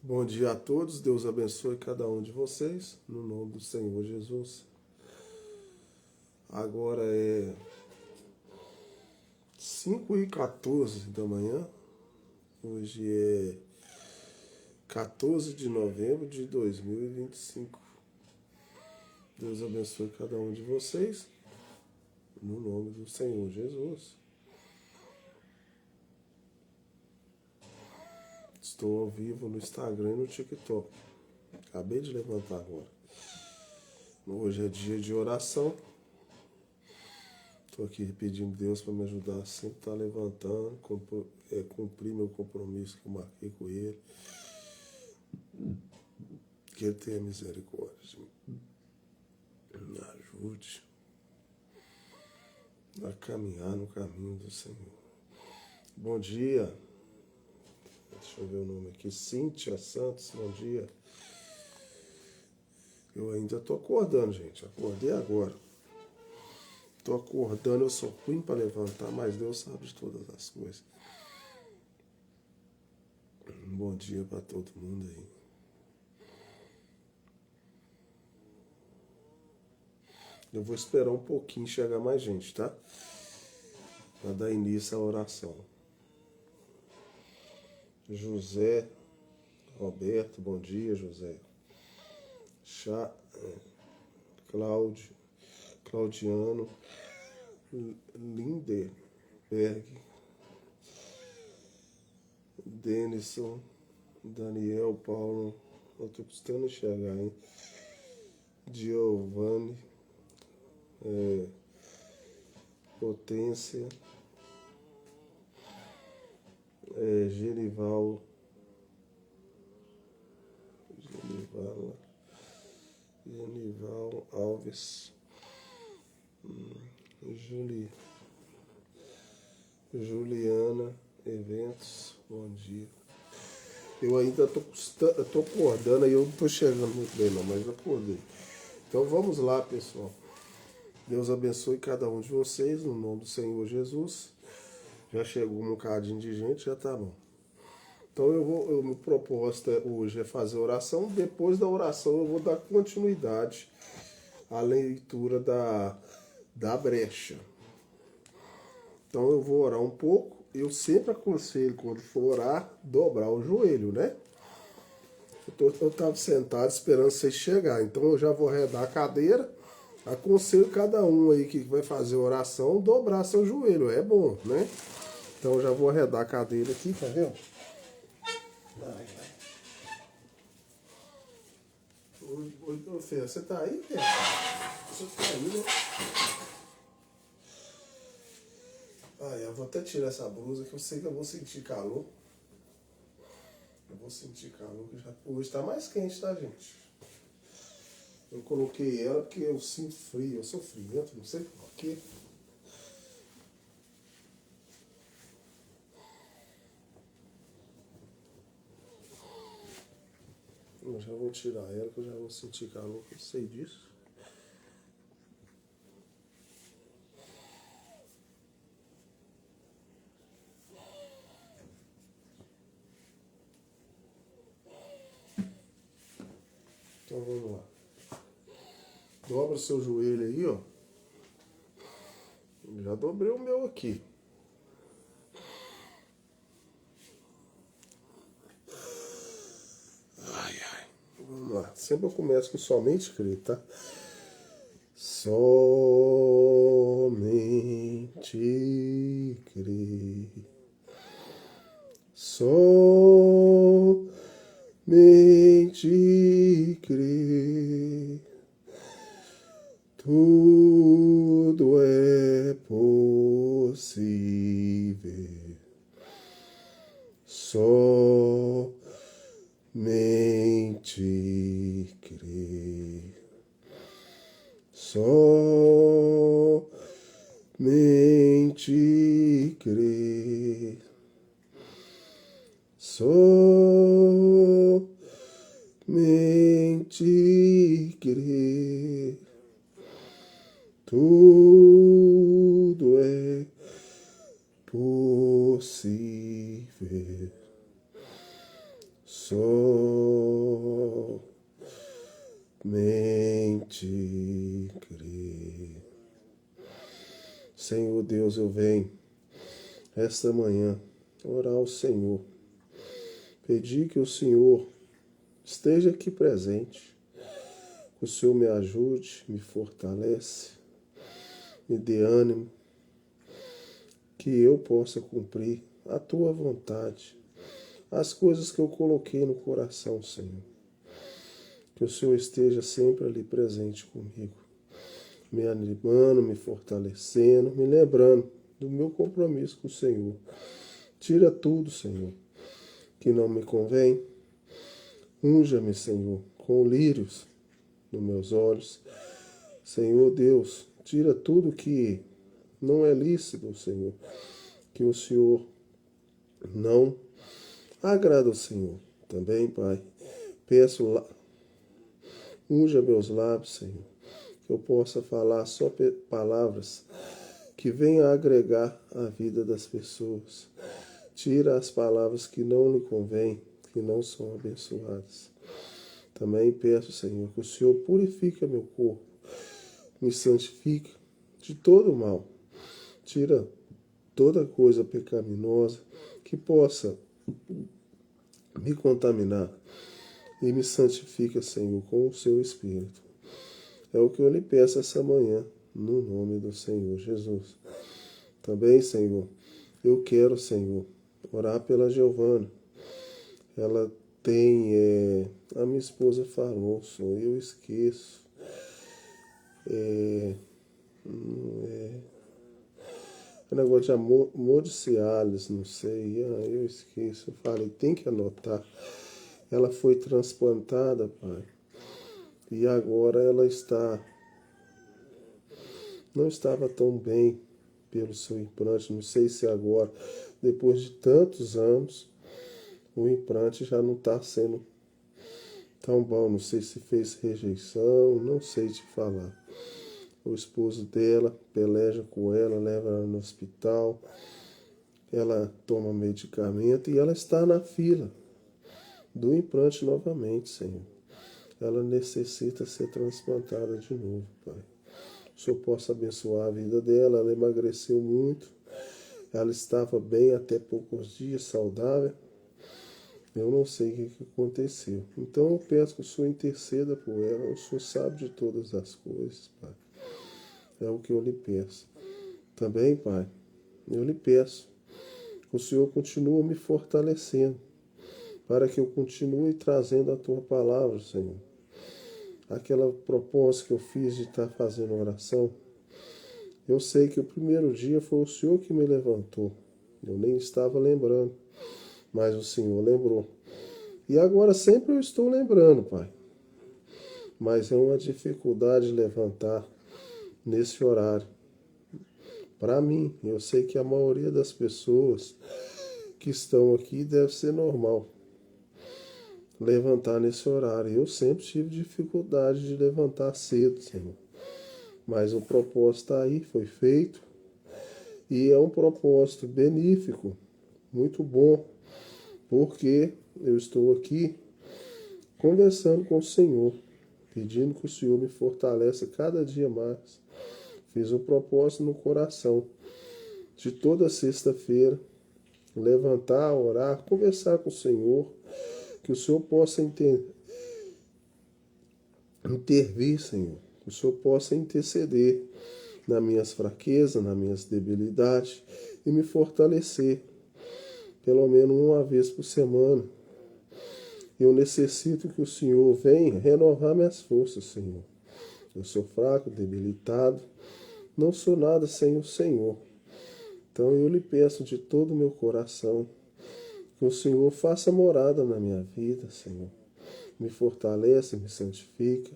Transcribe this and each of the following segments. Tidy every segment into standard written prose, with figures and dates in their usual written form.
Bom dia a todos, Deus abençoe cada um de vocês, no nome do Senhor Jesus. Agora é 5h14 da manhã, hoje é 14 de novembro de 2025. Deus abençoe cada um de vocês, no nome do Senhor Jesus. Estou ao vivo no Instagram e no TikTok. Acabei de levantar agora. Hoje é dia de oração. Estou aqui pedindo a Deus para me ajudar a sempre estar levantando, cumprir meu compromisso que eu marquei com Ele. Que Ele tenha misericórdia de mim. Me ajude a caminhar no caminho do Senhor. Bom dia. Deixa eu ver o nome aqui. Cíntia Santos, bom dia. Eu ainda tô acordando, gente. Acordei agora. Tô acordando, eu sou ruim para levantar, mas Deus sabe de todas as coisas. Bom dia para todo mundo aí. Eu vou esperar um pouquinho chegar mais gente, tá? Para dar início à oração. José Roberto, bom dia, José. Claudiano Lindenberg, Denison, Daniel, Paulo, eu tô custando enxergar, hein? Giovanni, Potência, Genival Alves, Juliana Eventos, bom dia. Eu ainda tô acordando e eu não tô chegando muito bem não, mas acordei. Então vamos lá, pessoal. Deus abençoe cada um de vocês, no nome do Senhor Jesus. Já chegou um bocadinho de gente, já tá bom. Então minha proposta hoje é fazer oração. Depois da oração eu vou dar continuidade à leitura da brecha. Então eu vou orar um pouco. Eu sempre aconselho, quando for orar, dobrar o joelho, né? Eu estava sentado esperando vocês chegarem. Então eu já vou arredar a cadeira. Aconselho cada um aí que vai fazer oração, dobrar seu joelho. É bom, né? Então eu já vou arredar a cadeira aqui, tá vendo? Vai. Ô, Fê, você tá aí, Fê? Você tá aí, né? Eu vou até tirar essa blusa que eu sei que eu vou sentir calor. Eu vou sentir calor, que hoje tá mais quente, tá, gente? Eu coloquei ela porque eu sinto frio, eu sou friento, não sei porquê. Eu já vou tirar ela, que eu já vou sentir calor, que eu sei disso. Então vamos lá. Dobra o seu joelho aí, ó. Já dobrei o meu aqui. Vamos lá. Sempre eu começo com somente crer, tá? Somente crer. Somente crer. Tudo é possível. Somente crer. Somente crer. Somente crer. Tudo é possível. Somente Pode crer. Senhor Deus, eu venho esta manhã orar ao Senhor. Pedir que o Senhor esteja aqui presente. Que o Senhor me ajude, me fortalece, me dê ânimo. Que eu possa cumprir a Tua vontade. As coisas que eu coloquei no coração, Senhor. Que o Senhor esteja sempre ali presente comigo. Me animando, me fortalecendo, me lembrando do meu compromisso com o Senhor. Tira tudo, Senhor, que não me convém. Unja-me, Senhor, com lírios nos meus olhos. Senhor Deus, tira tudo que não é lícito, Senhor, que o Senhor não agrada ao Senhor. Também, Pai, peço, unja meus lábios, Senhor, que eu possa falar só palavras que venham a agregar a vida das pessoas. Tira as palavras que não lhe convêm, que não são abençoadas. Também peço, Senhor, que o Senhor purifique meu corpo, me santifique de todo mal. Tira toda coisa pecaminosa que possa me contaminar e me santifica, Senhor, com o seu Espírito. É o que eu lhe peço essa manhã, no nome do Senhor Jesus. Também, Senhor, eu quero, Senhor, orar pela Giovana. Ela tem, a minha esposa falou, Senhor, eu esqueço. O negócio de amor de Cialis, não sei, eu esqueço. Eu falei, tem que anotar. Ela foi transplantada, Pai, e agora ela não estava tão bem pelo seu implante. Não sei se agora, depois de tantos anos, o implante já não está sendo tão bom. Não sei se fez rejeição, não sei te falar. O esposo dela peleja com ela, leva ela no hospital, ela toma medicamento e ela está na fila do implante novamente, Senhor. Ela necessita ser transplantada de novo, Pai. O Senhor possa abençoar a vida dela. Ela emagreceu muito, ela estava bem até poucos dias, saudável. Eu não sei o que aconteceu. Então eu peço que o Senhor interceda por ela. O Senhor sabe de todas as coisas, Pai. É o que eu lhe peço. Também, Pai, eu lhe peço que o Senhor continue me fortalecendo, para que eu continue trazendo a Tua palavra, Senhor. Aquela proposta que eu fiz de estar fazendo oração, eu sei que o primeiro dia foi o Senhor que me levantou. Eu nem estava lembrando, mas o Senhor lembrou. E agora sempre eu estou lembrando, Pai. Mas é uma dificuldade levantar nesse horário. Para mim, eu sei que a maioria das pessoas que estão aqui deve ser normal levantar nesse horário. Eu sempre tive dificuldade de levantar cedo, Senhor. Mas o propósito está aí, foi feito. E é um propósito benéfico, muito bom, porque eu estou aqui conversando com o Senhor, pedindo que o Senhor me fortaleça cada dia mais. Fiz um propósito no coração de toda sexta-feira levantar, orar, conversar com o Senhor, que o Senhor possa intervir, Senhor, que o Senhor possa interceder nas minhas fraquezas, nas minhas debilidades e me fortalecer, pelo menos uma vez por semana. Eu necessito que o Senhor venha renovar minhas forças, Senhor. Eu sou fraco, debilitado, não sou nada sem o Senhor. Então eu lhe peço de todo o meu coração que o Senhor faça morada na minha vida, Senhor. Me fortalece, me santifica.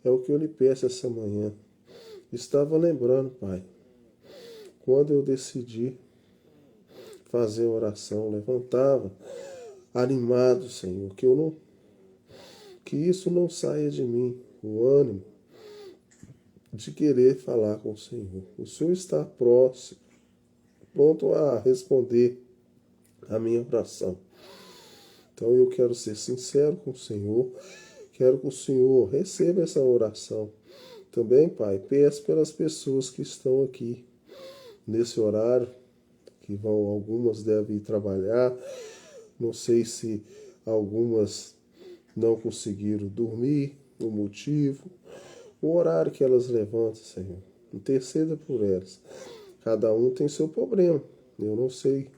É o que eu lhe peço essa manhã. Estava lembrando, Pai, quando eu decidi fazer oração, levantava animado, Senhor, que isso não saia de mim, o ânimo de querer falar com o Senhor. O Senhor está próximo, pronto a responder a minha oração. Então eu quero ser sincero com o Senhor, Quero que o Senhor receba essa oração. Também, Pai, peço pelas pessoas que estão aqui nesse horário, algumas devem ir trabalhar, não sei se algumas não conseguiram dormir, o motivo, o horário que elas levantam, Senhor. Interceda por elas. Cada um tem seu problema. Eu não sei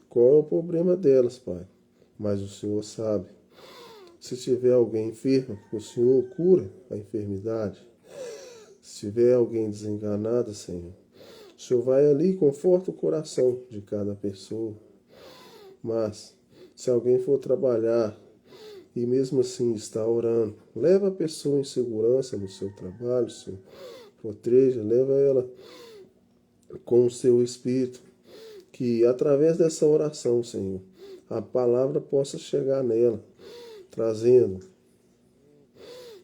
qual é o problema delas, Pai, mas o Senhor sabe. Se tiver alguém enfermo, o Senhor cura a enfermidade. Se tiver alguém desenganado, Senhor, o Senhor vai ali e conforta o coração de cada pessoa. Mas, se alguém for trabalhar e mesmo assim está orando, leva a pessoa em segurança no seu trabalho, Senhor. Proteja, leva ela com o seu espírito, que através dessa oração, Senhor, a palavra possa chegar nela, trazendo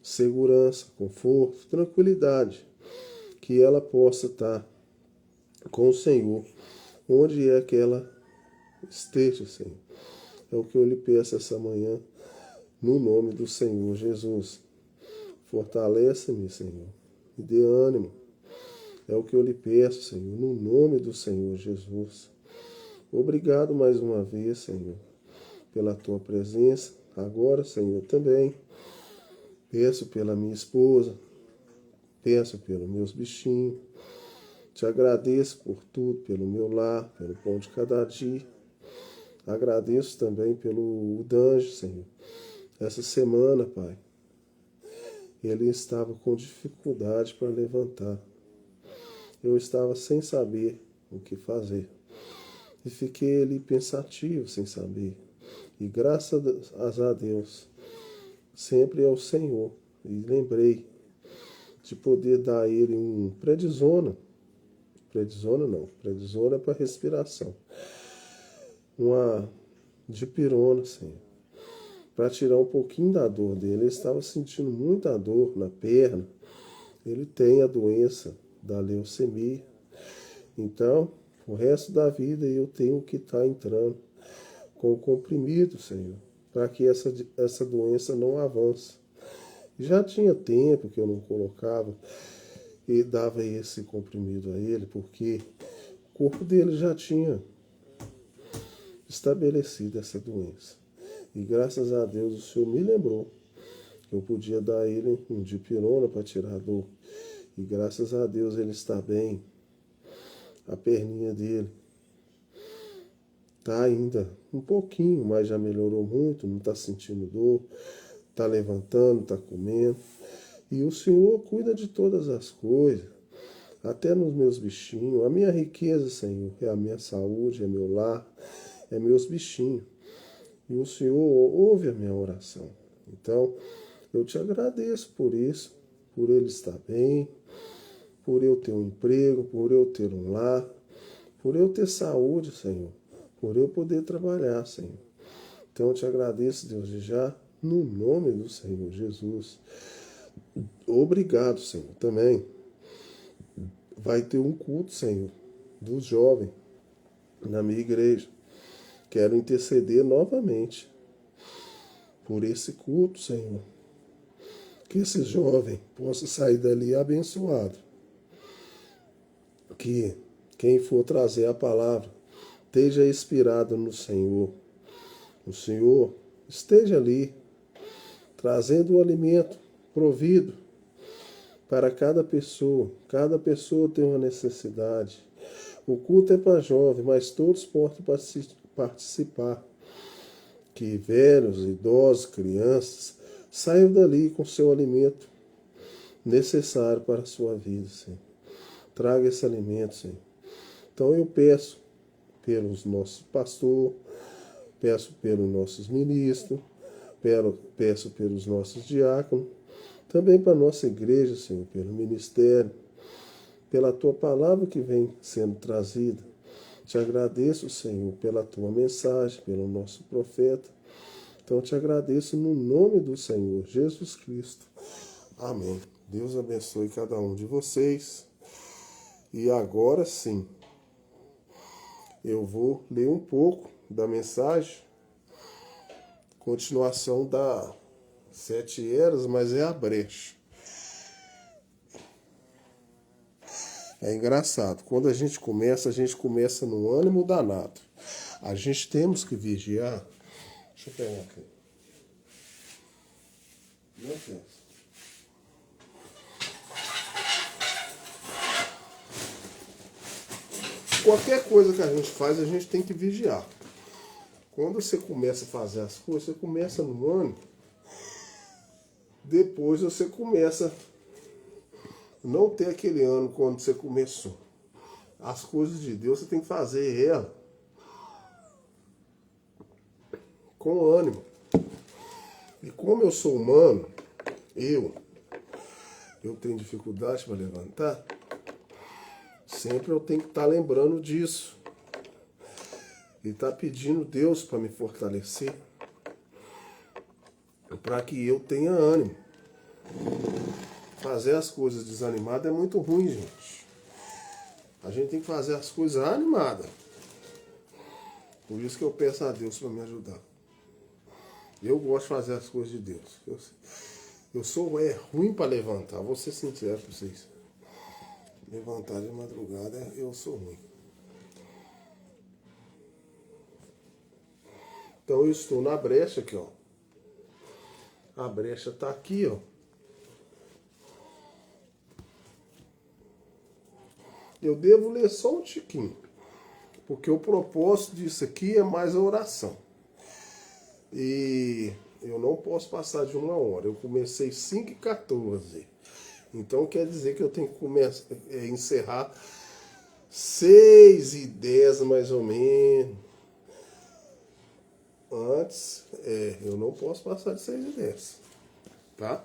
segurança, conforto, tranquilidade, que ela possa estar com o Senhor, onde é que ela esteja, Senhor. É o que eu lhe peço essa manhã, no nome do Senhor Jesus. Fortalece-me, Senhor, me dê ânimo. É o que eu lhe peço, Senhor, no nome do Senhor Jesus. Obrigado mais uma vez, Senhor, pela tua presença. Agora, Senhor, também peço pela minha esposa, peço pelos meus bichinhos. Te agradeço por tudo, pelo meu lar, pelo pão de cada dia. Agradeço também pelo Danjo, Senhor. Essa semana, Pai, ele estava com dificuldade para levantar. Eu estava sem saber o que fazer. E fiquei ali pensativo, sem saber. E graças a Deus, sempre é o Senhor. E lembrei de poder dar a ele um prednisona. Prednisona não, prednisona é para respiração. Uma dipirona, Senhor, para tirar um pouquinho da dor dele. Ele estava sentindo muita dor na perna. Ele tem a doença da leucemia. Então, o resto da vida eu tenho que estar entrando com o comprimido, Senhor, para que essa doença não avance. Já tinha tempo que eu não colocava e dava esse comprimido a ele, porque o corpo dele já tinha estabelecido essa doença. E graças a Deus o Senhor me lembrou que eu podia dar a ele um dipirona para tirar a dor. E graças a Deus ele está bem. A perninha dele está ainda um pouquinho, mas já melhorou muito, não está sentindo dor, está levantando, está comendo. E o Senhor cuida de todas as coisas, até nos meus bichinhos. A minha riqueza, Senhor, é a minha saúde, é meu lar, é meus bichinhos. E o Senhor ouve a minha oração. Então, eu te agradeço por isso, por ele estar bem, por eu ter um emprego, por eu ter um lar, por eu ter saúde, Senhor, por eu poder trabalhar, Senhor. Então, eu te agradeço, Deus, de já, no nome do Senhor Jesus. Obrigado, Senhor. Também vai ter um culto, Senhor, dos jovens na minha igreja. Quero interceder novamente por esse culto, Senhor. Que esse jovem possa sair dali abençoado. Que quem for trazer a palavra esteja inspirado no Senhor. O Senhor esteja ali trazendo o alimento provido para cada pessoa. Cada pessoa tem uma necessidade. O culto é para jovem, mas todos podem participar. Que velhos, idosos, crianças saiam dali com seu alimento necessário para a sua vida, Senhor. Traga esse alimento, Senhor. Então eu peço pelos nossos pastores, peço pelos nossos ministros, peço pelos nossos diáconos, também para a nossa igreja, Senhor, pelo ministério, pela tua palavra que vem sendo trazida. Te agradeço, Senhor, pela tua mensagem, pelo nosso profeta. Então te agradeço no nome do Senhor Jesus Cristo. Amém. Deus abençoe cada um de vocês. E agora sim, eu vou ler um pouco da mensagem, continuação da 7 eras, mas é a brecha. É engraçado, quando a gente começa no ânimo danado. A gente temos que vigiar. Deixa eu pegar aqui. Meu Deus. Qualquer coisa que a gente faz, a gente tem que vigiar. Quando você começa a fazer as coisas, você começa no ânimo. Depois você começa a não ter aquele ânimo quando você começou. As coisas de Deus você tem que fazer ela com ânimo. E como eu sou humano, eu tenho dificuldade para levantar, sempre eu tenho que estar lembrando disso. E estar pedindo Deus para me fortalecer, para que eu tenha ânimo. Fazer as coisas desanimadas é muito ruim, gente. A gente tem que fazer as coisas animadas. Por isso que eu peço a Deus para me ajudar. Eu gosto de fazer as coisas de Deus. Eu sou ruim para levantar, vou ser sincero para vocês. Levantar de madrugada, eu sou ruim. Então eu estou na brecha aqui, ó. A brecha está aqui, ó. Eu devo ler só um tiquinho, porque o propósito disso aqui é mais a oração. E eu não posso passar de 1 hora. Eu comecei 5h14. Então quer dizer que eu tenho que encerrar 6h10 mais ou menos. Antes, eu não posso passar de 6h10. Tá?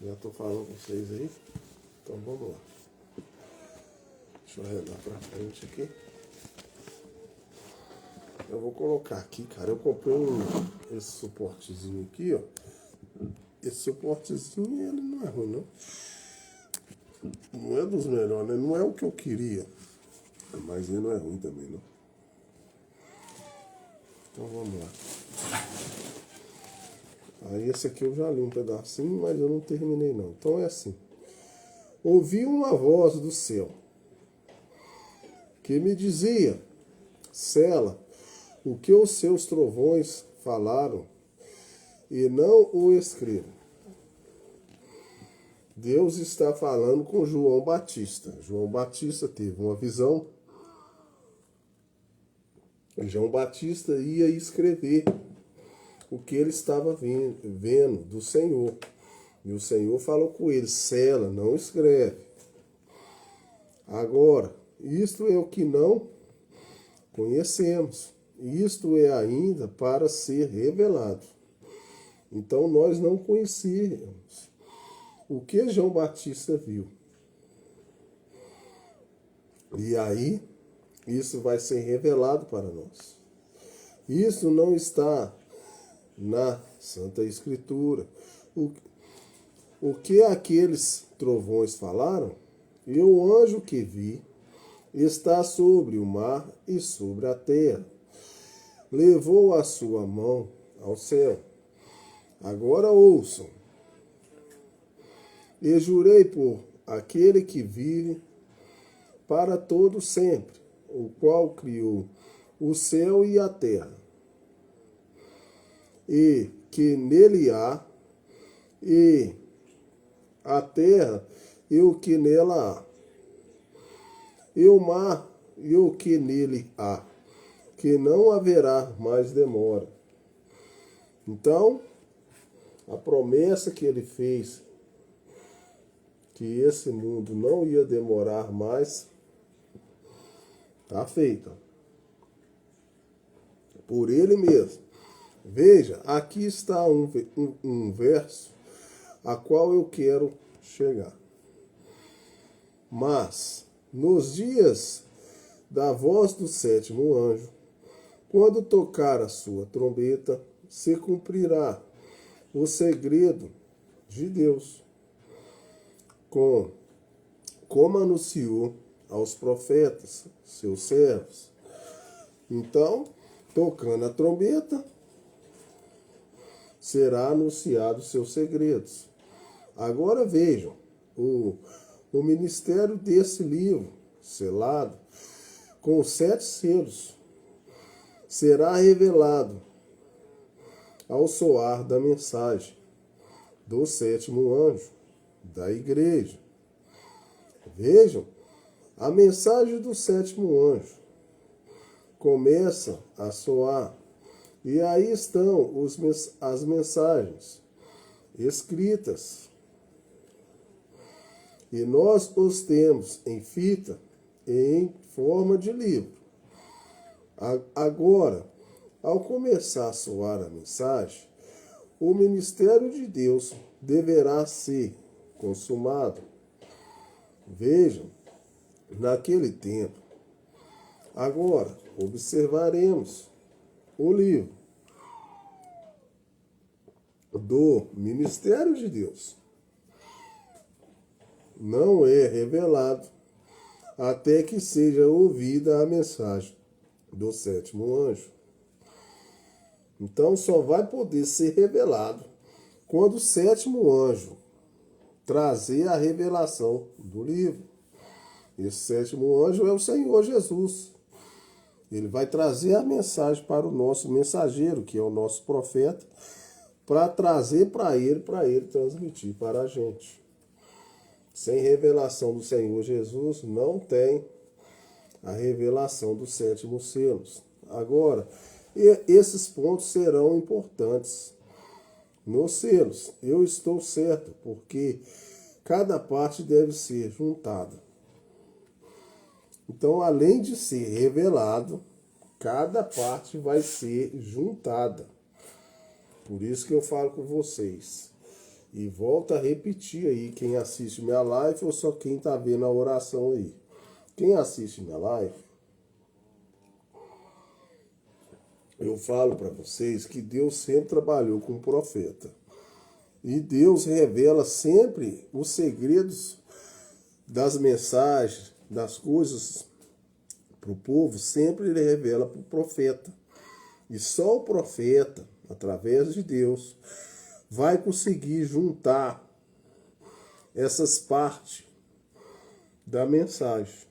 Já tô falando com vocês aí. Então vamos lá. Deixa eu arredar pra frente aqui. Eu vou colocar aqui, cara. Eu comprei esse suportezinho aqui, ó. Esse suportezinho, ele não é ruim, não. Não é dos melhores, né? Não é o que eu queria. Mas ele não é ruim também, não. Então vamos lá. Aí esse aqui eu já li um pedacinho, mas eu não terminei não. Então é assim. Ouvi uma voz do céu que me dizia: Sela, o que os seus trovões falaram, e não o escrevam. Deus está falando com João Batista. João Batista teve uma visão. João Batista ia escrever o que ele estava vendo do Senhor. E o Senhor falou com ele: Sela, não escreve. Agora, isto é o que não conhecemos. Isto é ainda para ser revelado. Então nós não conhecíamos o que João Batista viu. E aí, isso vai ser revelado para nós. Isso não está na Santa Escritura. O que aqueles trovões falaram, e o anjo que vi está sobre o mar e sobre a terra. Levou a sua mão ao céu. Agora ouçam. E jurei por aquele que vive para todo sempre, o qual criou o céu e a terra, e que nele há, e a terra e o que nela há, e o mar e o que nele há, que não haverá mais demora. Então, a promessa que ele fez, que esse mundo não ia demorar mais, está feita. Por ele mesmo. Veja, aqui está um verso a qual eu quero chegar. Mas, nos dias da voz do 7º anjo, quando tocar a sua trombeta, se cumprirá o segredo de Deus, como anunciou aos profetas, seus servos. Então, tocando a trombeta, será anunciado seus segredos. Agora vejam, o ministério desse livro, selado, com 7 selos, será revelado ao soar da mensagem do 7º anjo da igreja. Vejam, a mensagem do 7º anjo começa a soar, e aí estão as mensagens escritas, e nós os temos em fita em forma de livro. Agora, ao começar a soar a mensagem, o ministério de Deus deverá ser consumado. Vejam, naquele tempo. Agora, observaremos o livro do ministério de Deus. Não é revelado até que seja ouvida a mensagem do 7º anjo. Então, só vai poder ser revelado quando o 7º anjo trazer a revelação do livro. Esse 7º anjo é o Senhor Jesus. Ele vai trazer a mensagem para o nosso mensageiro, que é o nosso profeta, para trazer para ele transmitir para a gente. Sem revelação do Senhor Jesus, não tem a revelação dos 7º selos. Agora, esses pontos serão importantes nos selos. Eu estou certo, porque cada parte deve ser juntada. Então, além de ser revelado, cada parte vai ser juntada. Por isso que eu falo com vocês. E volto a repetir aí, quem assiste minha live ou só quem está vendo a oração aí. Quem assiste minha live, eu falo para vocês que Deus sempre trabalhou com o profeta. E Deus revela sempre os segredos das mensagens, das coisas para o povo, sempre ele revela para o profeta. E só o profeta, através de Deus, vai conseguir juntar essas partes da mensagem.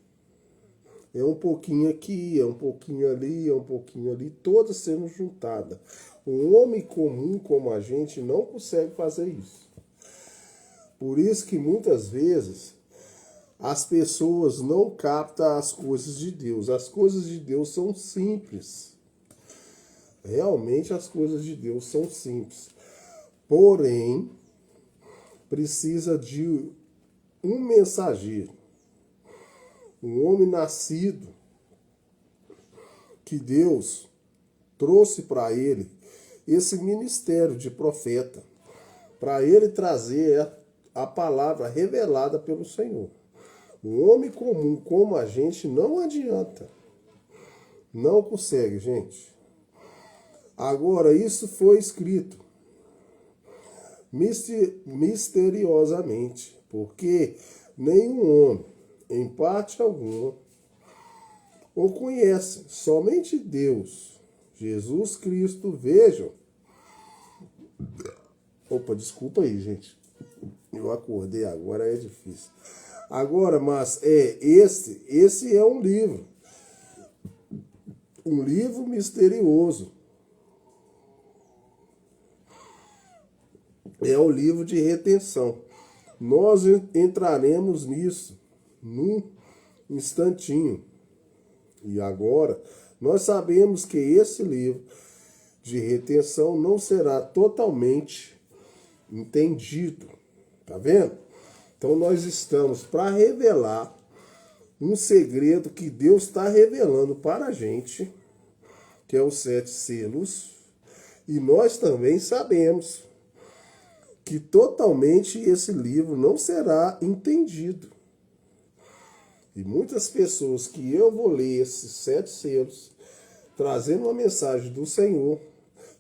É um pouquinho aqui, é um pouquinho ali, é um pouquinho ali, todas sendo juntadas. Um homem comum como a gente não consegue fazer isso. Por isso que muitas vezes as pessoas não captam as coisas de Deus. As coisas de Deus são simples. Realmente as coisas de Deus são simples. Porém, precisa de um mensageiro. Um homem nascido que Deus trouxe para ele esse ministério de profeta, para ele trazer a palavra revelada pelo Senhor. Um homem comum como a gente não adianta. Não consegue, gente. Agora, isso foi escrito misteriosamente, porque nenhum homem, em parte alguma, o conhece, somente Deus, Jesus Cristo. Vejam. Opa, desculpa aí, gente. Eu acordei agora, é difícil. Agora, mas esse é um livro misterioso. É o livro de retenção. Nós entraremos nisso num instantinho. E agora, nós sabemos que esse livro de retenção não será totalmente entendido. Tá vendo? Então nós estamos para revelar um segredo que Deus está revelando para a gente, que é os 7 selos. E nós também sabemos que totalmente esse livro não será entendido. E muitas pessoas que eu vou ler esses 7 selos, trazendo uma mensagem do Senhor,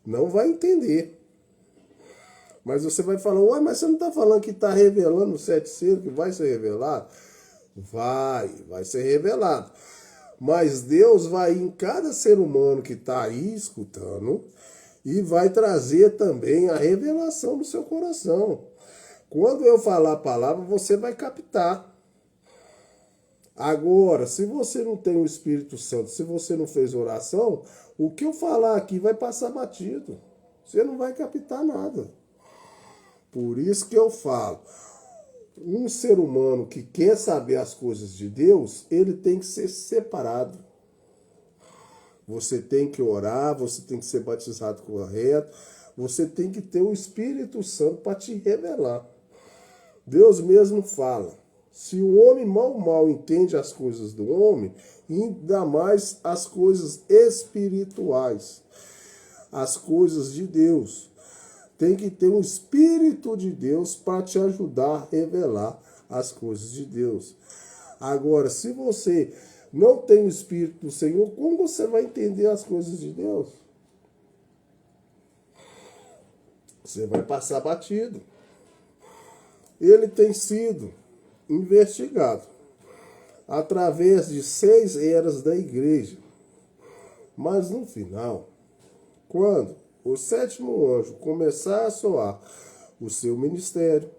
não vai entender. Mas você vai falar, ué, mas você não está falando que está revelando os 7 selos, que vai ser revelado? Vai ser revelado. Mas Deus vai em cada ser humano que está aí escutando, e vai trazer também a revelação no seu coração. Quando eu falar a palavra, você vai captar. Agora, se você não tem o Espírito Santo, se você não fez oração, o que eu falar aqui vai passar batido. Você não vai captar nada. Por isso que eu falo, um ser humano que quer saber as coisas de Deus, ele tem que ser separado. Você tem que orar, você tem que ser batizado correto, você tem que ter o Espírito Santo para te revelar. Deus mesmo fala, se o homem mal entende as coisas do homem, ainda mais as coisas espirituais, as coisas de Deus. Tem que ter um Espírito de Deus para te ajudar a revelar as coisas de Deus. Agora, se você não tem o Espírito do Senhor, como você vai entender as coisas de Deus? Você vai passar batido. Ele tem sido investigado através de 6 eras da igreja. Mas no final, quando o 7º anjo começar a soar o seu ministério,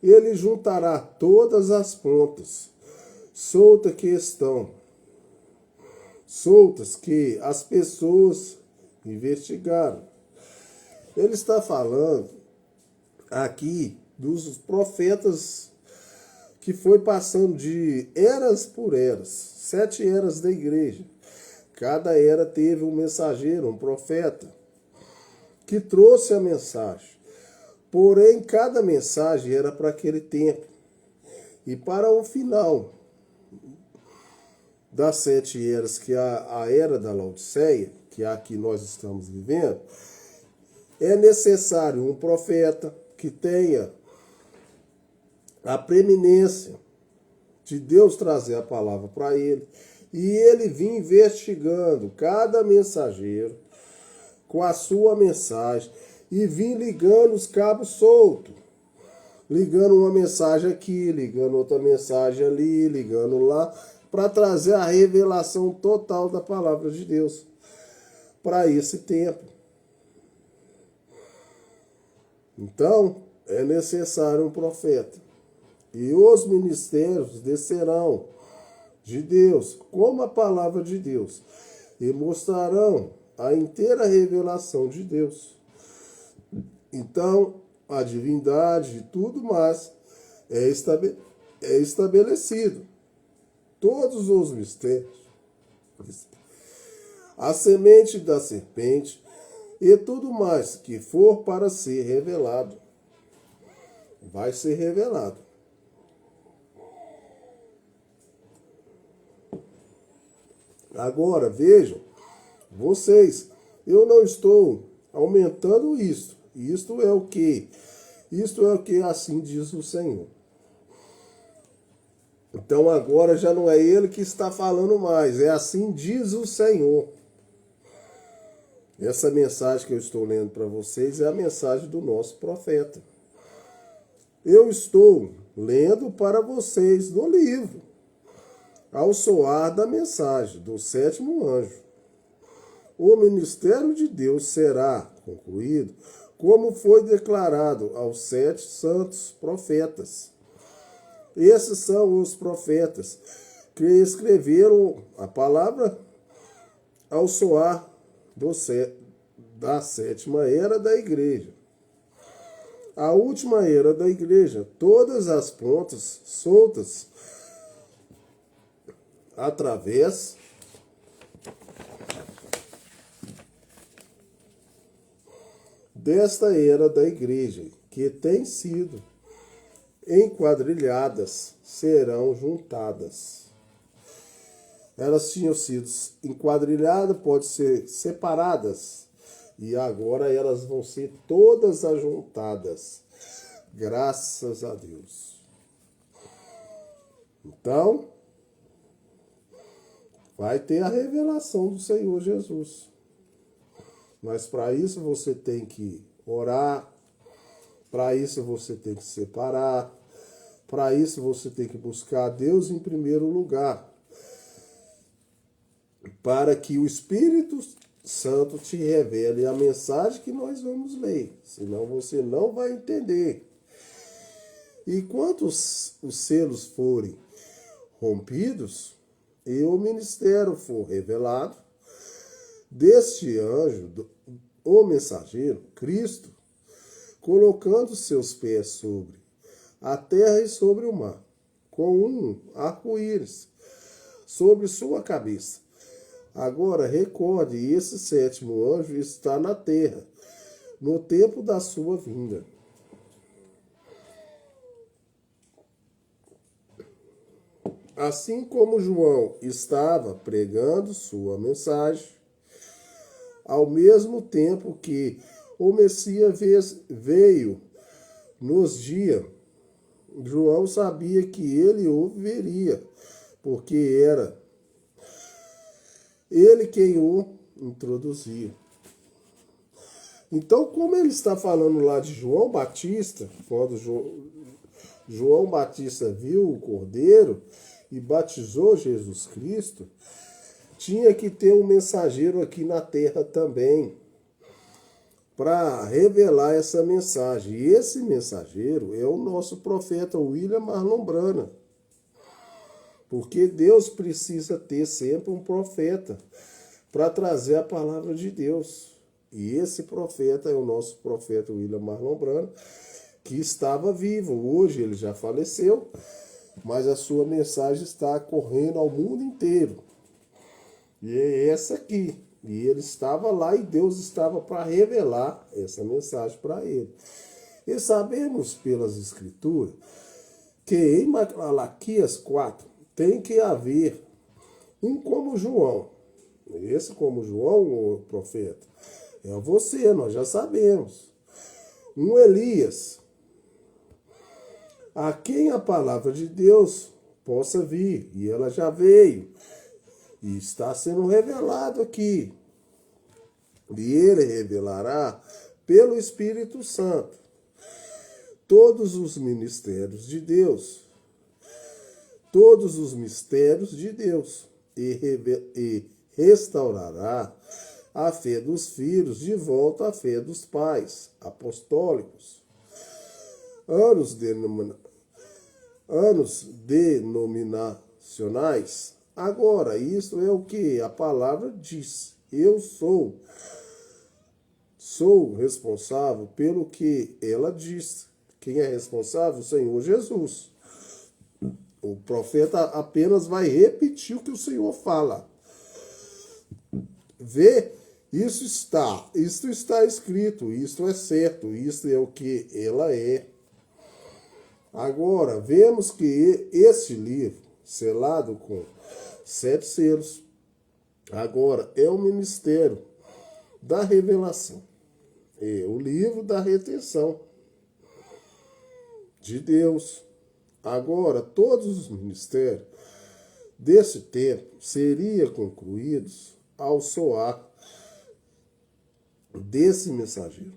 ele juntará todas as pontas soltas que estão, soltas que as pessoas investigaram. Ele está falando aqui dos profetas que foi passando de eras por eras, 7 eras da igreja. Cada era teve um mensageiro, um profeta, que trouxe a mensagem. Porém, cada mensagem era para aquele tempo. E para o final das 7 eras, que é a era da Laodiceia, que é a que nós estamos vivendo, é necessário um profeta que tenha a preeminência de Deus trazer a palavra para ele, e ele vir investigando cada mensageiro com a sua mensagem e vir ligando os cabos soltos, ligando uma mensagem aqui, ligando outra mensagem ali, ligando lá, para trazer a revelação total da palavra de Deus para esse tempo. Então, é necessário um profeta. E os ministérios descerão de Deus, como a palavra de Deus, e mostrarão a inteira revelação de Deus. Então, a divindade e tudo mais é estabelecido. Todos os mistérios, a semente da serpente e tudo mais que for para ser revelado, vai ser revelado. Agora, vejam, vocês, eu não estou aumentando isto. Isto é o que? Isto é o que assim diz o Senhor. Então agora já não é ele que está falando mais, é assim diz o Senhor. Essa mensagem que eu estou lendo para vocês é a mensagem do nosso profeta. Eu estou lendo para vocês do livro, ao soar da mensagem do 7º anjo. O ministério de Deus será concluído, como foi declarado aos 7 santos profetas. Esses são os profetas que escreveram a palavra ao soar da 7ª era da igreja. A última era da igreja, todas as pontas soltas através desta era da igreja, que tem sido enquadrilhadas, serão juntadas. Elas tinham sido enquadrilhadas, pode ser separadas, e agora elas vão ser todas ajuntadas. Graças a Deus. Então, vai ter a revelação do Senhor Jesus. Mas para isso você tem que orar, para isso você tem que separar, para isso você tem que buscar a Deus em primeiro lugar, para que o Espírito Santo te revele a mensagem que nós vamos ler, senão você não vai entender. E quando os selos forem rompidos e o ministério for revelado, deste anjo, o mensageiro, Cristo, colocando seus pés sobre a terra e sobre o mar, com um arco-íris sobre sua cabeça. Agora recorde, esse sétimo anjo está na terra, no tempo da sua vinda. Assim como João estava pregando sua mensagem, ao mesmo tempo que o Messias veio nos dias, João sabia que ele o veria, porque era ele quem o introduzia. Então, como ele está falando lá de João Batista, quando João Batista viu o Cordeiro e batizou Jesus Cristo, tinha que ter um mensageiro aqui na terra também, para revelar essa mensagem. E esse mensageiro é o nosso profeta William Marlon Branham. Porque Deus precisa ter sempre um profeta para trazer a palavra de Deus. E esse profeta é o nosso profeta William Marlon Branham, que estava vivo. Hoje ele já faleceu, mas a sua mensagem está correndo ao mundo inteiro. E é essa aqui. E ele estava lá e Deus estava para revelar essa mensagem para ele. E sabemos pelas Escrituras que em Malaquias 4 tem que haver um como João. Esse como João, o profeta, é você, nós já sabemos. Um Elias, a quem a palavra de Deus possa vir. E ela já veio. E está sendo revelado aqui. E ele revelará pelo Espírito Santo todos os ministérios de Deus. Todos os mistérios de Deus. E restaurará a fé dos filhos de volta à fé dos pais apostólicos. Anos denominacionais. Agora, isso é o que a palavra diz. Eu sou responsável pelo que ela diz. Quem é responsável? O Senhor Jesus. O profeta apenas vai repetir o que o Senhor fala. Vê, isso está escrito, isto é certo, isto é o que ela é. Agora, vemos que este livro, selado com 7 selos, agora é o ministério da revelação. É o livro da retenção de Deus. Agora, todos os ministérios desse tempo seriam concluídos ao soar desse mensageiro.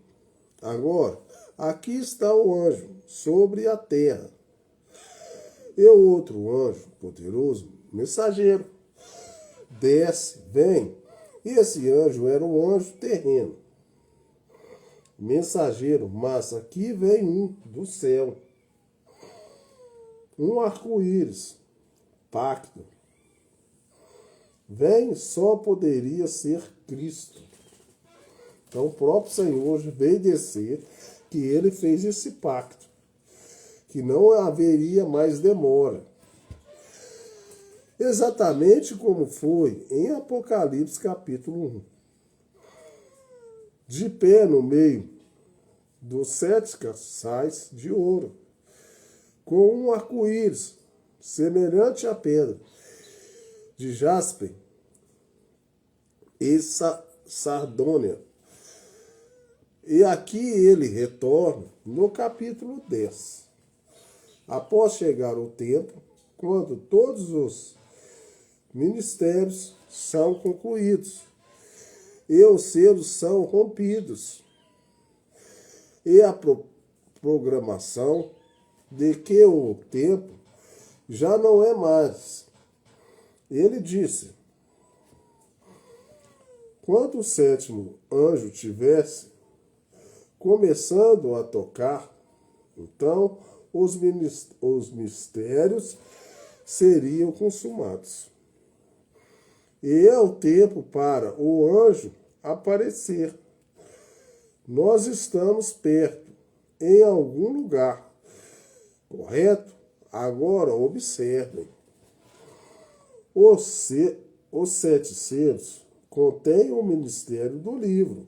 Agora, aqui está o anjo sobre a terra. E o outro anjo poderoso, mensageiro, desce, vem. E esse anjo era um anjo terreno, mensageiro, mas aqui vem um do céu. Um arco-íris, pacto. Vem, só poderia ser Cristo. Então o próprio Senhor veio descer, que ele fez esse pacto, que não haveria mais demora. Exatamente como foi em Apocalipse capítulo 1. De pé no meio dos 7 castiçais de ouro, com um arco-íris, semelhante à pedra, de jaspe e sardônia. E aqui ele retorna no capítulo 10. Após chegar o tempo, quando todos os ministérios são concluídos, e os selos são rompidos, e a programação de que o tempo já não é mais. Ele disse: Quando o sétimo anjo tivesse começando a tocar, então os mistérios seriam consumados. E é o tempo para o anjo aparecer. Nós estamos perto, em algum lugar, correto? Agora observem. Os 7 selos contêm o ministério do livro.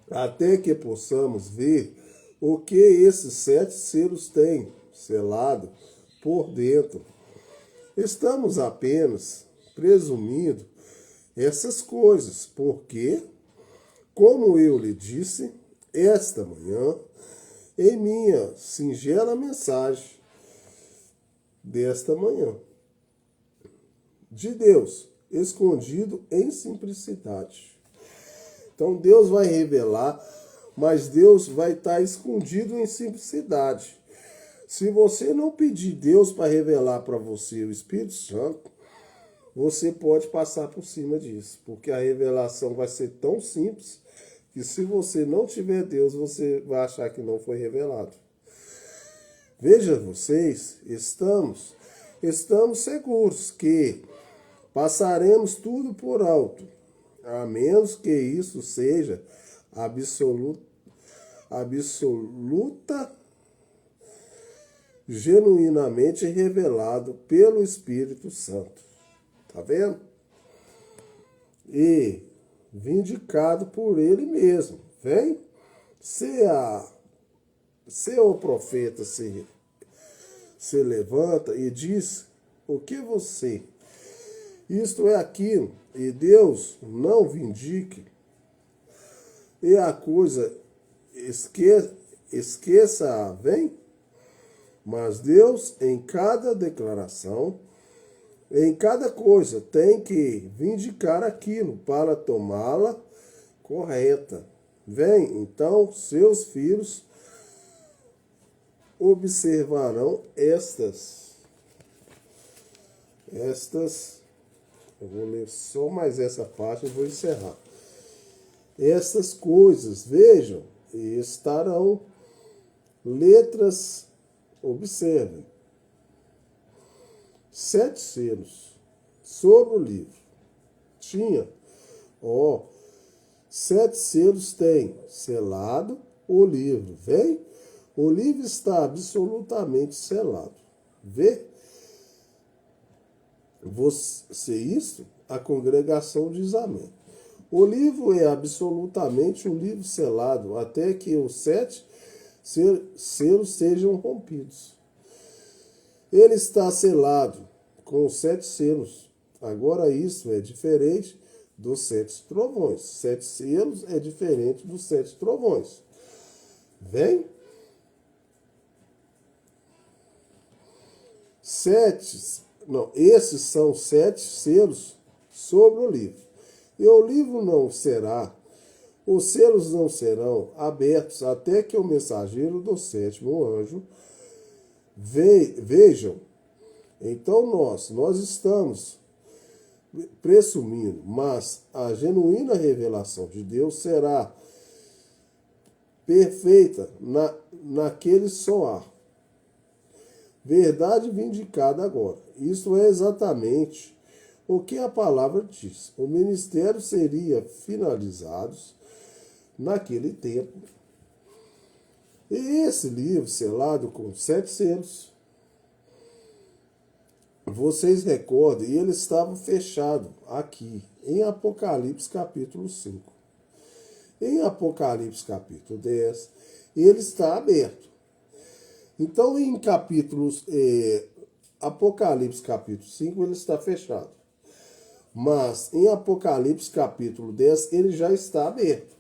Até que possamos ver o que esses 7 selos têm selado por dentro. Estamos apenas presumindo essas coisas, porque, como eu lhe disse esta manhã, em minha singela mensagem desta manhã, de Deus, escondido em simplicidade. Então Deus vai revelar, mas Deus vai estar escondido em simplicidade. Se você não pedir Deus para revelar para você o Espírito Santo, você pode passar por cima disso, porque a revelação vai ser tão simples que se você não tiver Deus, você vai achar que não foi revelado. Veja vocês, estamos seguros que passaremos tudo por alto, a menos que isso seja absoluta, genuinamente revelado pelo Espírito Santo. Tá vendo? E vindicado por ele mesmo. Vem? Se o profeta se levanta e diz o que você, isto é aquilo, e Deus não vindique, e a coisa esqueça, vem? Mas Deus, em cada declaração, em cada coisa, tem que vindicar aquilo para tomá-la correta. Vem, então, seus filhos observarão estas. Eu vou ler só mais essa parte e vou encerrar. Estas coisas, vejam, e estarão letras, observem, 7 selos sobre o livro. Tinha, 7 selos tem selado o livro. Vem? O livro está absolutamente selado. Vê? Você isso? A congregação diz amém. O livro é absolutamente um livro selado, até que os 7 selos sejam rompidos. Ele está selado com os 7 selos. Agora isso é diferente dos 7 trovões. 7 selos é diferente dos 7 trovões. Vem? 7, não, esses são 7 selos sobre o livro. E o livro não será, os selos não serão abertos até que o mensageiro do 7º anjo vejam. Então nós estamos presumindo, mas a genuína revelação de Deus será perfeita naquele soar. Verdade vindicada agora. Isso é exatamente o que a palavra diz. O ministério seria finalizado naquele tempo. E esse livro selado com 7 selos, vocês recordem, ele estava fechado aqui, em Apocalipse capítulo 5. Em Apocalipse capítulo 10, ele está aberto. Então, em Apocalipse capítulo 5, ele está fechado. Mas em Apocalipse capítulo 10, ele já está aberto.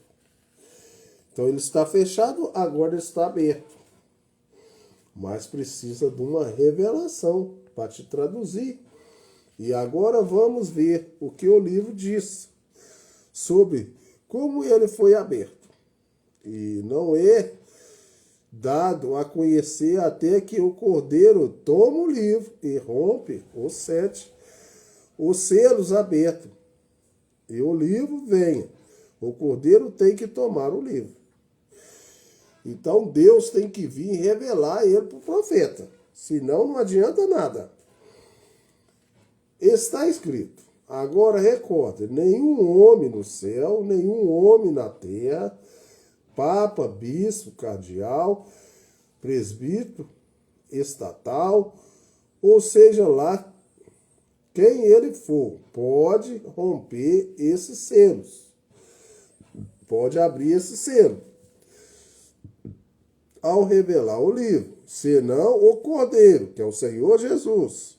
Então, ele está fechado, agora ele está aberto. Mas precisa de uma revelação para te traduzir. E agora vamos ver o que o livro diz sobre como ele foi aberto. E não é dado a conhecer até que o Cordeiro toma o livro e rompe os selos abertos. E o livro venha. O Cordeiro tem que tomar o livro. Então Deus tem que vir revelar ele para o profeta. Senão não adianta nada. Está escrito. Agora recorde, nenhum homem no céu, nenhum homem na terra, papa, bispo, cardeal, presbítero, estatal, ou seja lá quem ele for, pode romper esses selos. Pode abrir esse selo. Ao revelar o livro, senão o Cordeiro, que é o Senhor Jesus.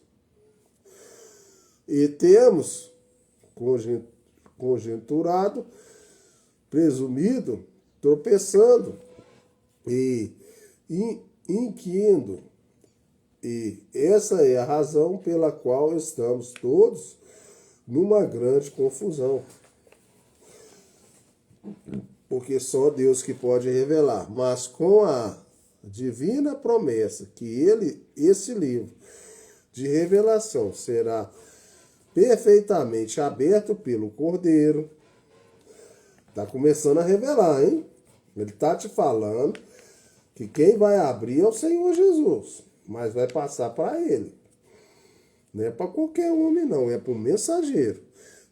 E temos conjecturado, presumido, tropeçando e inquindo. E essa é a razão pela qual estamos todos numa grande confusão. Porque só Deus que pode revelar. Mas com a divina promessa que esse livro de revelação será perfeitamente aberto pelo Cordeiro. Está começando a revelar, hein? Ele está te falando que quem vai abrir é o Senhor Jesus, mas vai passar para ele. Não é para qualquer homem, não, é para o mensageiro.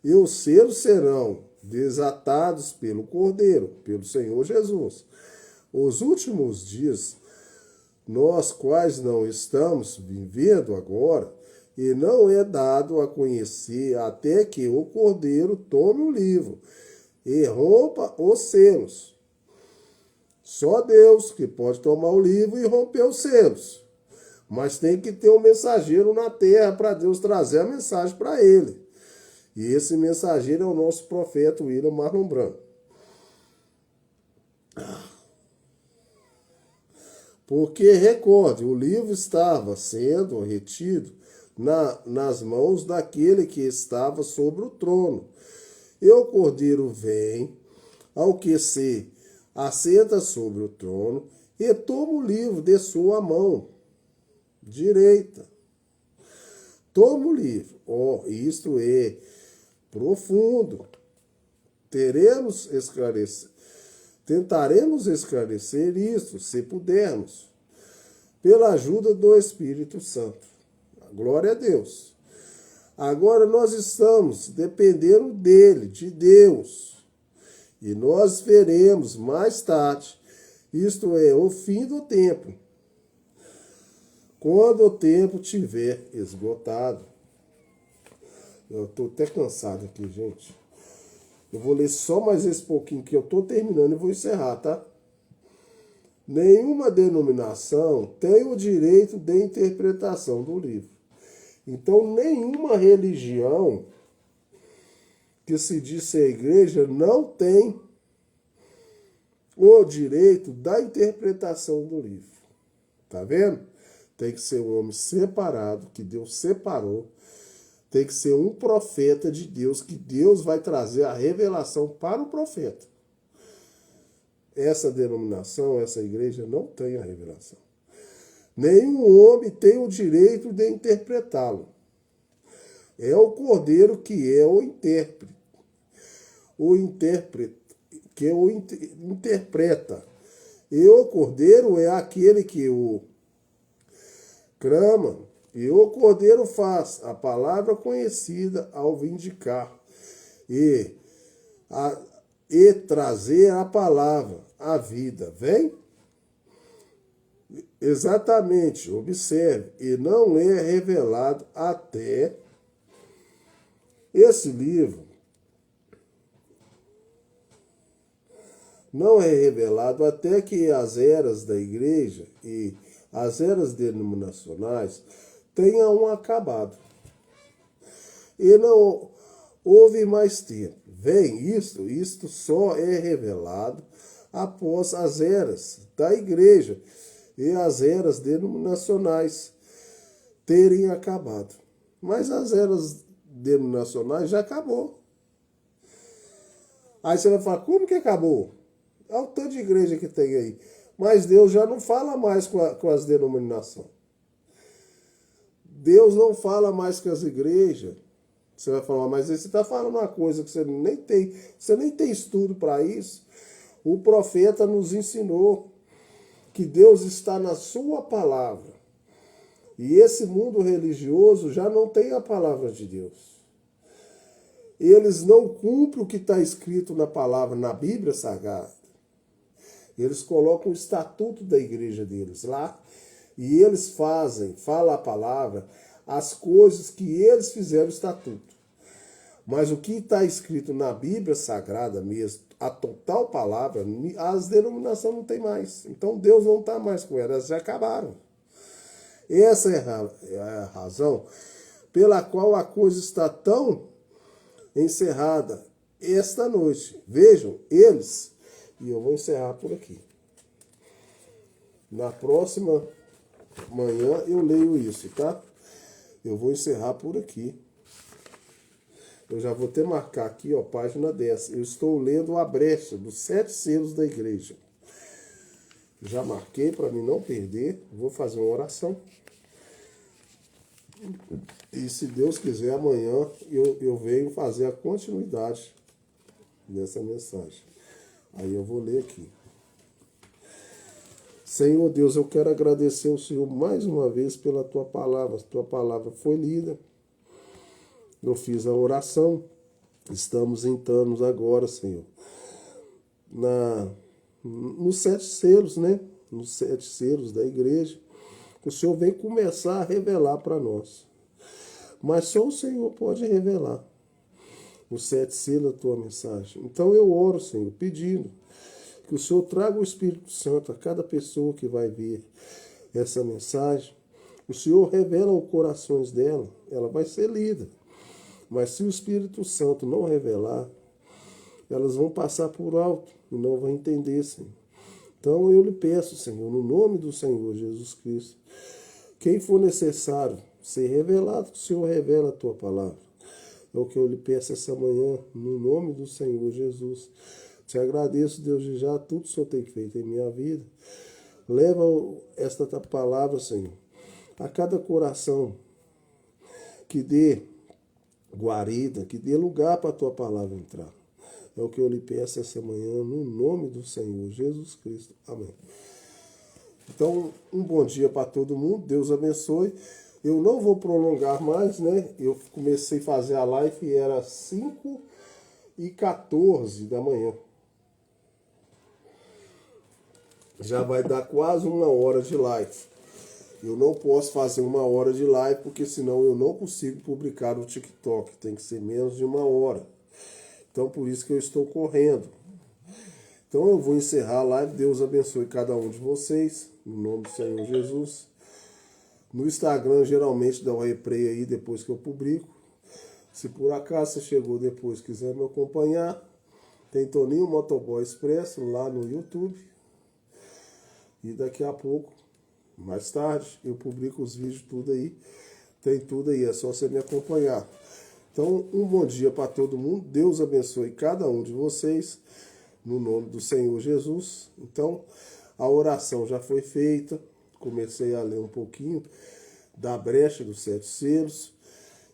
E os selos serão desatados pelo Cordeiro, pelo Senhor Jesus. Os últimos dias, nós quais não estamos vivendo agora, e não é dado a conhecer até que o Cordeiro tome o livro e rompa os selos. Só Deus que pode tomar o livro e romper os selos. Mas tem que ter um mensageiro na terra para Deus trazer a mensagem para ele. E esse mensageiro é o nosso profeta William Marlon Branco. Porque, recorde, o livro estava sendo retido nas mãos daquele que estava sobre o trono. E o Cordeiro vem, ao que se assenta sobre o trono, e toma o livro de sua mão direita. Toma o livro. Isto é profundo. Tentaremos esclarecer isso, se pudermos, pela ajuda do Espírito Santo. Glória a Deus. Agora nós estamos dependendo dele, de Deus. E nós veremos mais tarde, isto é, o fim do tempo. Quando o tempo tiver esgotado. Eu estou até cansado aqui, gente. Eu vou ler só mais esse pouquinho que eu estou terminando e vou encerrar, tá? Nenhuma denominação tem o direito de interpretação do livro. Então, nenhuma religião que se diz ser igreja não tem o direito da interpretação do livro. Tá vendo? Tem que ser um homem separado, que Deus separou. Tem que ser um profeta de Deus, que Deus vai trazer a revelação para o profeta. Essa denominação, essa igreja não tem a revelação. Nenhum homem tem o direito de interpretá-lo. É o Cordeiro que é o intérprete. O intérprete que o interpreta. E o Cordeiro é aquele que o clama. E o Cordeiro faz a palavra conhecida ao vindicar. E trazer a palavra, a vida. Vem? Exatamente, observe, e não é revelado até esse livro. Não é revelado até que as eras da igreja e as eras denominacionais tenham acabado. E não houve mais tempo. Vem isto só é revelado após as eras da igreja e as eras denominacionais terem acabado. Mas as eras denominacionais já acabou. Aí você vai falar, como que acabou? Olha o tanto de igreja que tem aí. Mas Deus já não fala mais com as denominações. Deus não fala mais com as igrejas. Você vai falar, mas você está falando uma coisa que você nem tem estudo para isso. O profeta nos ensinou que Deus está na sua palavra. E esse mundo religioso já não tem a palavra de Deus. Eles não cumprem o que está escrito na palavra, na Bíblia Sagrada. Eles colocam o estatuto da igreja deles lá e eles fala a palavra, as coisas que eles fizeram o estatuto. Mas o que está escrito na Bíblia Sagrada mesmo, a total palavra, as denominações não tem mais. Então Deus não está mais com elas, já acabaram. Essa é a razão pela qual a coisa está tão encerrada esta noite. Vejam, eles, e eu vou encerrar por aqui. Na próxima manhã eu leio isso, tá? Eu vou encerrar por aqui. Eu já vou até marcar aqui, ó, página 10. Eu estou lendo a brecha dos 7 selos da igreja. Já marquei para mim não perder. Vou fazer uma oração. E se Deus quiser, amanhã eu venho fazer a continuidade dessa mensagem. Aí eu vou ler aqui. Senhor Deus, eu quero agradecer ao Senhor mais uma vez pela Tua palavra. A Tua palavra foi lida. Eu fiz a oração. Estamos entrando agora, Senhor, nos 7 selos, né? Nos 7 selos da igreja. Que o Senhor vem começar a revelar para nós. Mas só o Senhor pode revelar os 7 selos da Tua mensagem. Então eu oro, Senhor, pedindo que o Senhor traga o Espírito Santo a cada pessoa que vai ver essa mensagem. O Senhor revela os corações dela, ela vai ser lida. Mas se o Espírito Santo não revelar, elas vão passar por alto e não vão entender, Senhor. Então eu lhe peço, Senhor, no nome do Senhor Jesus Cristo, quem for necessário ser revelado, que o Senhor revela a Tua palavra. É o que eu lhe peço essa manhã, no nome do Senhor Jesus. Te agradeço, Deus, de já tudo que o Senhor tem feito em minha vida. Leva esta palavra, Senhor, a cada coração, que dê guarida, que dê lugar para a Tua palavra entrar. É o que eu lhe peço essa manhã, no nome do Senhor Jesus Cristo. Amém. Então, um bom dia para todo mundo. Deus abençoe. Eu não vou prolongar mais, né? Eu comecei a fazer a live e era 5h14 da manhã. Já vai dar quase 1 hora de live. Eu não posso fazer 1 hora de live, porque senão eu não consigo publicar no TikTok. Tem que ser menos de 1 hora. Então, por isso que eu estou correndo. Então, eu vou encerrar a live. Deus abençoe cada um de vocês. No nome do Senhor Jesus. No Instagram, geralmente, dá um replay aí depois que eu publico. Se por acaso você chegou depois e quiser me acompanhar, tem Toninho Motoboy Expresso lá no YouTube. E daqui a pouco, mais tarde, eu publico os vídeos tudo aí. Tem tudo aí, é só você me acompanhar. Então, um bom dia para todo mundo. Deus abençoe cada um de vocês, no nome do Senhor Jesus. Então, a oração já foi feita. Comecei a ler um pouquinho da brecha dos 7 selos.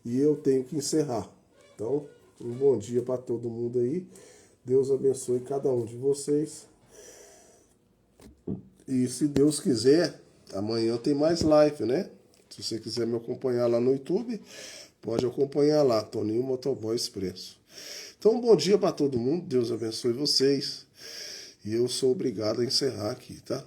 E eu tenho que encerrar. Então, um bom dia para todo mundo aí. Deus abençoe cada um de vocês. E se Deus quiser, amanhã tem mais live, né? Se você quiser me acompanhar lá no YouTube, pode acompanhar lá, Toninho Motoboy Expresso. Então, bom dia para todo mundo. Deus abençoe vocês. E eu sou obrigado a encerrar aqui, tá?